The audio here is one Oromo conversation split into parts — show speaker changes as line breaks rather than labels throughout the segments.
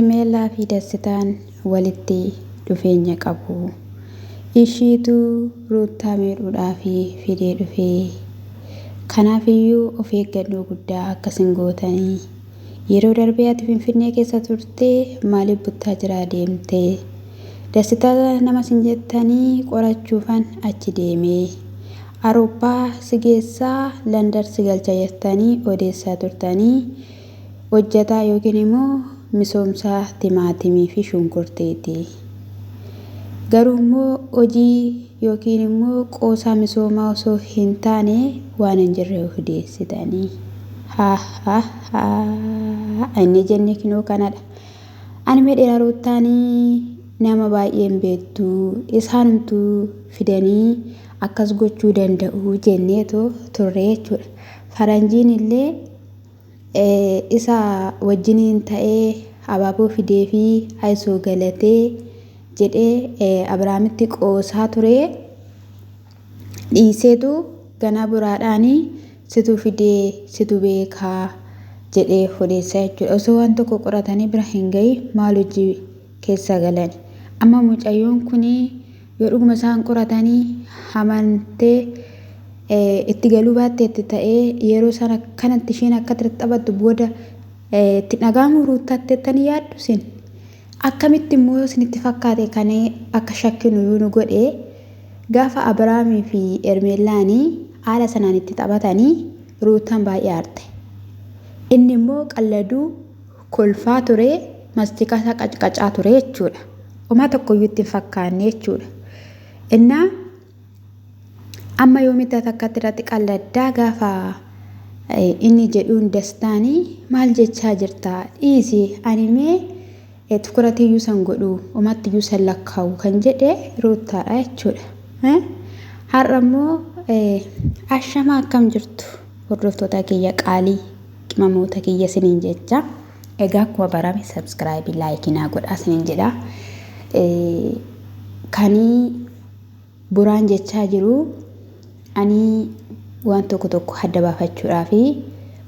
Meelaa fi Dasitaan walitti dhufeenya qabu. Ishiitu Ruutaa miidhuudhaa fi fidee dhufee. Kanaafiyyuu of eeggannoo guddaa akkasiin gootanii. Yeroo darbee ati Finfinnee keessa turtee maaliif buttaa jiraa deemtee? Dasitaa nama sin jettanii qorachuufan achi deemee. Awurooppaa si geessaa London si galcha jettanii odeessaa turtanii. Hojjetaa yookiin immoo misoomsaa timaatimii fi shunkurteeti. Garuu immoo hojii yookiin immoo qoosaa misoomaa osoo hin taane waan hin jirre odeessitanii. Inni jenne kinoo kanadha. Ani medheera Ruutaanii nama baay'een beektu isaanumtuu fidanii akkas gochuu danda'u jenneetoo turre jechuudha. Faranjiin illee isa wajjiniin ta'ee abaaboo fidee fi haysoo galatee jedhee Abrahaamitti qoosaa ture. Dhiiseetu ganaa buraadhaanii situ fidee situ beekaa jedhee odeessaa jechuudha. Osoo waan tokko qoratanii bira hin gahi maal hojii keessa galan. Amma mucayyoon kunii yoo dhuguma isaan qoratanii amantee itti galuu baatteetti ta'ee yeroo sana kanatti ishiin akka taphattu booda itti dhagaamu Ruutaatti ettanii yaaddu sin. Akkamitti immoo isinitti fakkaate kanee akka shakkinu nu godhee gaafa Abrahaamii fi Ermeellaanii haala sanaan itti taphatanii Ruutaan baay'ee aarte. Inni immoo qalladuu kolfaa ture mastikaa isaa qaccaqacaa ture jechuudha. Homaa tokkoyyuu itti hin fakkaanne jechuudha. Innaa amma yoomitti akkatti irratti qalladdaa gaafa inni jedhuun Dastaanii maal jechaa jirtaa dhiisi animee tukuratiyyuu san godhu homatiyyuu san lakkaa'u kan jedhe Ruutaadha jechuudha. Har'a immoo ashama akkam jirtu hordoftoota kiyya qaalii qimamoota kiyya siniin jecha. Egaa akkuma barame subscribe like naa godhaa siniin jedha. Kanii buraan jechaa jiru ani waan tokko adda baafachuudhaa fi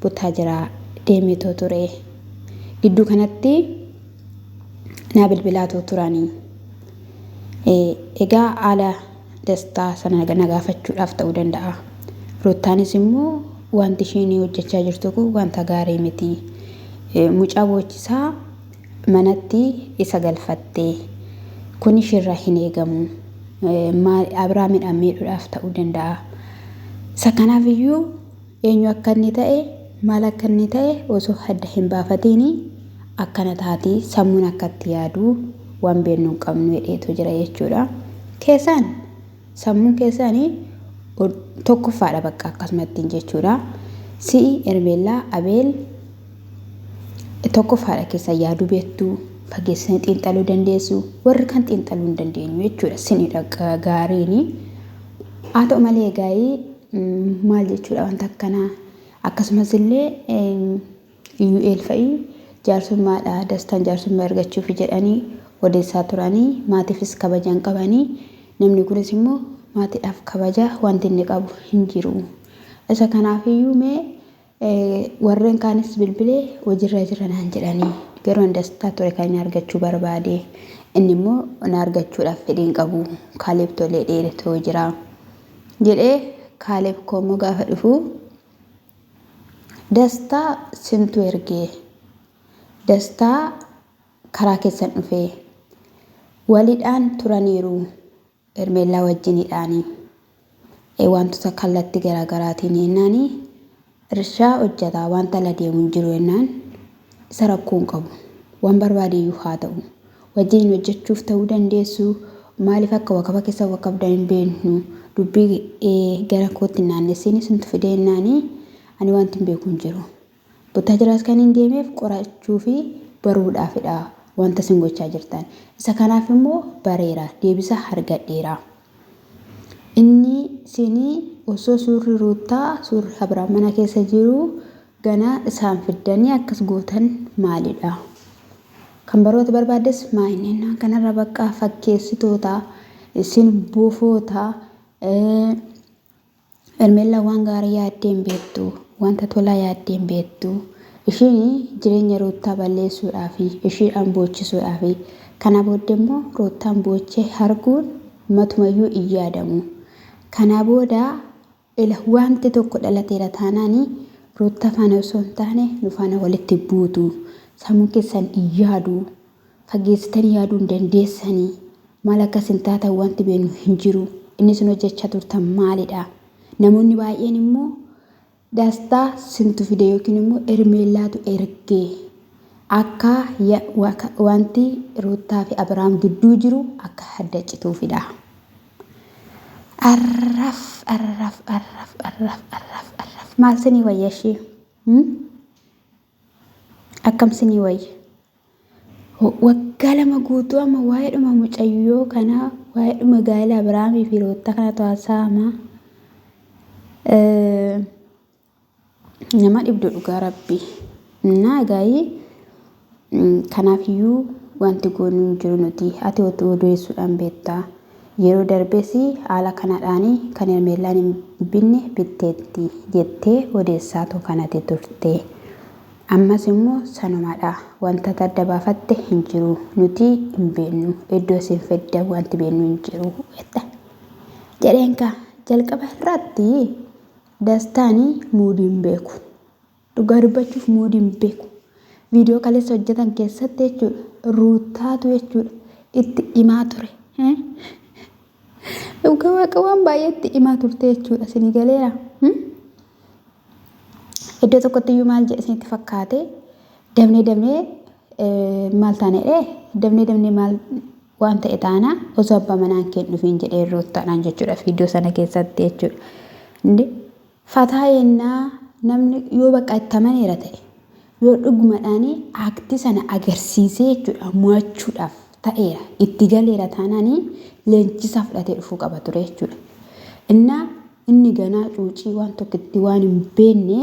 buttaa jiraa deemetoo ture. Gidduu kanatti naa bilbilaatoo turanii. Egaa haala Dastaa sana nagaafachuudhaaf ta'uu danda'a. Ruutaanis immoo wanti isheen hojjechaa jirtu kun wanta gaarii miti. Mucaa boochisaa manatti isa galfattee kun ishirraa hin eegamu. Abrahaamidhaan miidhuudhaaf ta'uu danda'a. Isa kanaafiyyuu eenyu akka inni ta'e maal akka inni ta'e osoo adda hin baafatiin akkana taati sammuun akkatti yaadu waan beeknu hin qabnu hedheetu jira jechuudha. Keessaan sammuun keessaanii tokkoffaadha bakka akkasumatti jechuudha. Si'i Ermeellaa Abeel tokkoffaadha keessa yaaduu beektu fageessanii xiinxaluu dandeessu warri kan xiinxaluu hin dandeenyu jechuudha. Sinidha gaariini. Haa ta'u malee gaa'ii maal jechuudha wanta akkanaa akkasumas illee UL fa'i jaarsummaadha Dastaan jaarsummaa argachuuf jedhanii odeessaa turanii maatiifis kabajaan qabanii namni kunis immoo maatiidhaaf kabaja wanti inni qabu hin jiru. Isa kanaafiyyuu mee warreen kaanis bilbilee hojiirra jiranaan jedhanii garuu Dastaa ture kan inni argachuu barbaade inni immoo na argachuudhaaf fedhiin qabu Kaaleeb tolee dheeratoo jira jedhee Kaaleeb koommoo gaafa dhufu Dastaa sintu ergee Dastaa karaa keessan dhufee waliidhaan turaniiru Ermeellaa wajjinidhaanii. Wantoota kallattii garaagaraatiin yennaanii irshaa hojjetaa wanta la deemu hin jiru yennaan isa rakkoo hin qabu. Waan barbaadeyyuu haa ta'u wajjin hojjechuuf ta'uu dandeessu. Maaliif akka wakaba keessa wakabdan hin beeknu dubbii gara kootti naannessini sintu fidee yennaanii ani wanti hin beeku hin jiru. Buttaa jiraas kan hin deemeef qorachuu fi baruudhaafidha wanta sin gochaa jirtan. Isa kanaaf immoo bareera deebisa argadheera. Inni sinii osoo suurri Ruutaa suurri Abrahaam mana keessa jiru ganaa isaan fiddanii akkas gootan maalidha? Kan baroota barbaaddes maayineen kanarra bakka fakkeessitoota isin buufoota Ermeellaa waan gaarii yaaddeen beektu wanta tolaa yaaddeen beektu Ishiin jireenya Ruutaa balleessuudhaaf ishiidhaan boochisuudhaaf kana booddee immoo Ruutaan boochee arguun matumayyuu hin yaadamu. Kana booda wanti tokko dhalateera taanaan Ruutaa faana osoo hin taane nu faana walitti buutu. Sammuu keessan hin yaadu. Fageessitanii yaaduu hin dandeessanii. Maal akkas hin taatan wanti beenu hin jiru. Inni sun hojjechaa turtan maalidha? Namoonni baay'een immoo dastaa sintu fide yookiin immoo Ermeellaatu ergee akka wanti Ruutaa fi Abrahaam gidduu jiru akka adda cituufidha. Arraf. Maal sinii wayya ishee? Akkam sinii wayya? Waggaa 2 guutuu amma waa'eedhuma mucayyoo kana waa'eedhuma gaa'ela Abrahaamii fi Ruutaa kana haasa'ama. Nama dhibdu dhugaa Rabbi. Kanaafiyyuu wanti goonuu hin jiru nuti. Ati odeessuudhaan beektaa. Yeroo darbees haala kanadhaan kan Ermeellaan hin binne bitteetti jettee odeessaatu kanatti turte. Ammas immoo sanumadha. Wanta adda baafatte hin jiru. Nuti hin beeknu. Iddoo isin feddan wanti beeknu hin jiru. Jedheenka jalqaba irratti dastaanii muudiin beeku. Dhugaa dubbachuuf muudiin beeku. Viidiyoo kaleessa hojjetan keessatti jechuudha. Ruutaatu jechuudha. Itti himaa ture. Dhugaa waaqa waan baay'ee itti himaa turte jechuudha. Isin galeera. Iddoo tokkotti iyyuu maal jedhe isinitti fakkaate? Dabnee maal taanedhe? Dabnee maal waan ta'e taana osoo abbaa manaan kee dhufiin jedhee Ruutaadhaan jechuudha. Viidiyoo sana keessatti jechuudha. Fataa yennaa namni yoo bakka itti amaneera ta'e yoo dhugumadhaan aktii sana agarsiisee jechuudha mo'achuudhaaf ta'eera itti galeera taanaan leenjisaa fudhatee dhufuu qaba ture jechuudha. Inni ganaa cuucii waan tokkotti waan hin beekne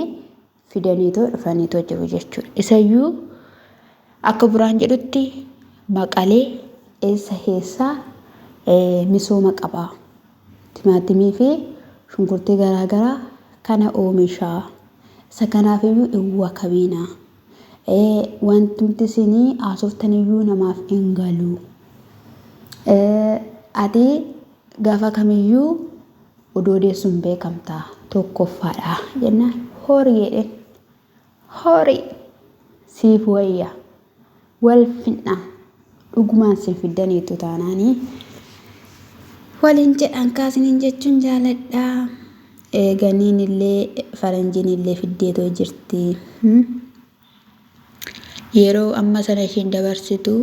fidaniitoo dhufaniitoo jiru jechuudha. Isayyuu akka buraan jedhutti Maqalee eessa misooma qabaa. Timaatimii fi shunkurtii garaagaraa kana oomishaa. Isa kanaafiyyuu iwwa kabiina. Wanti isinii haasoftaniyyuu namaaf hin galu. Ati gaafa kamiyyuu odoo deessuun beekamtaa tokkoffaadha jennaan horii jedheen. Horii siif wayya wal finna dhugumaan sin fiddaniitu taanaanii waliin jedhan kaasiniin jechuun jaaladha. Ganiin illee faranjiin illee fiddeetoo jirti. Yeroo amma sana isheen dabarsitu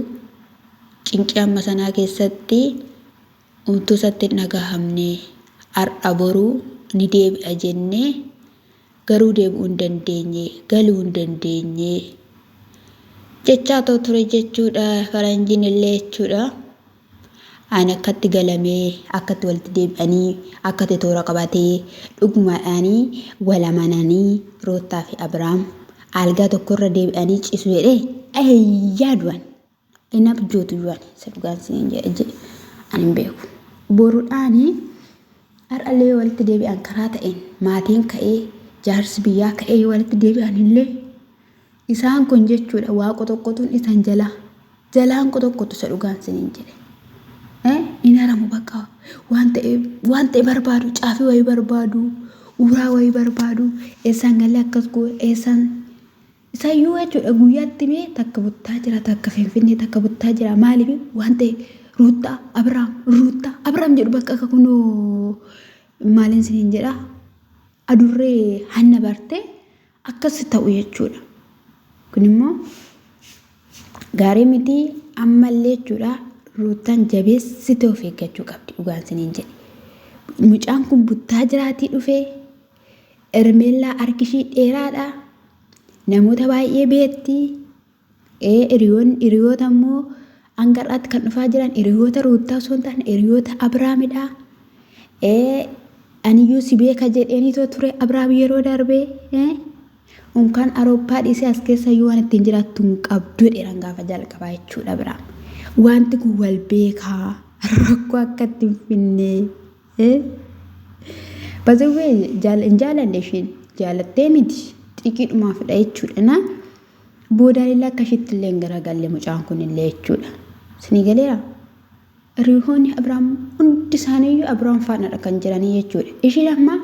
cinqii amma sanaa keessatti umtusatti nagahamne har'a boruu ni deebi'a jennee garuu deebi'uu hin dandeenye galuu hin dandeenye jechaa ture jechuudha. Faranjiin illee jechuudha. Ani akkatti galamee akkatti walitti deebi'anii akkatti toora qabatee dhugumaadhaanii wal amananii Ruutaa fi Abrahaam algaa tokkorra deebi'anii ciisu jedhee yaaduwan inni abjootu yuwan isa dhugaan siin jedhe ani hin beeku. Boruudhaanii har'allee walitti deebi'an karaa ta'een maatiin ka'ee jaarsi biyyaa ka'ee walitti deebi'an illee isaan kun jechuudha waaqa tokkotuun isaan jalaan qotoqqotu isa dhugaan siin jedhe. Inaramu bakka waan ta'e barbaadu caafii wayii barbaadu uraa wayii barbaadu eessaan galee akkas goe eessaan isayyuu jechuudha guyyaatti mee takka buttaa jira takka finfinnee takka buttaa jira maaliif waan ta'e Ruutaa Abrahaam jedhu bakka akka kunoo maaliin siniin jedha adurree hanna bartee akkas ta'u jechuudha. Kun immoo gaarii miti ammallee jechuudha. Ruutaan jabeessitee of eeggachuu qabdi dhugaan siniin jedhe. Mucaan kun buttaa jiraatii dhufee Ermeellaa harkishii dheeraadha. Namoota baay'ee beekti. Hiriyoota immoo hangar'aatti kan dhufaa jiran hiriyoota Ruutaa osoo hin taane hiriyoota Abrahaamidha. Aniyyuu si beeka jedheeniitoo ture Abrahaam yeroo darbee unkaan Awurooppaa dhiisee as keessayyuu waan ittiin jiraattu hin qabdu dheeran gaafa jalqabaa jechuudha Abrahaam. Wanti kun wal beekaa rakkoo akka ittiin finne bazawwee hin jaalanne isheen jaalattee miti xiqqeedhumaafidha jechuudha. boodaallee akkasittillee garagalle mucaan kunillee jechuudha. Isinii galeera. Rihoonni Abrahaam hundi isaaniiyyuu Abrahaam faanaadha kan jiranii jechuudha. Ishiin amma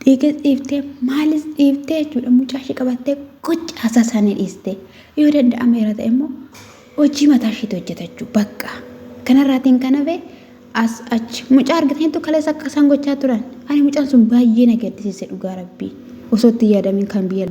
dhiiftee maalis dhiiftee jechuudha mucaa ishee qabattee qoccaasaa isaanii dhiiste. Yoo danda'ameera ta'e immoo hojii mataa isheetti hojjetachuu bakka. Kanarraatiin kan hafe as achi mucaa argateentu kaleessa akka isaan gochaa turan. Ani mucaan sun baay'ee na gaddisiise dhugaa rabbii. Osoo itti yaadamin kan biyya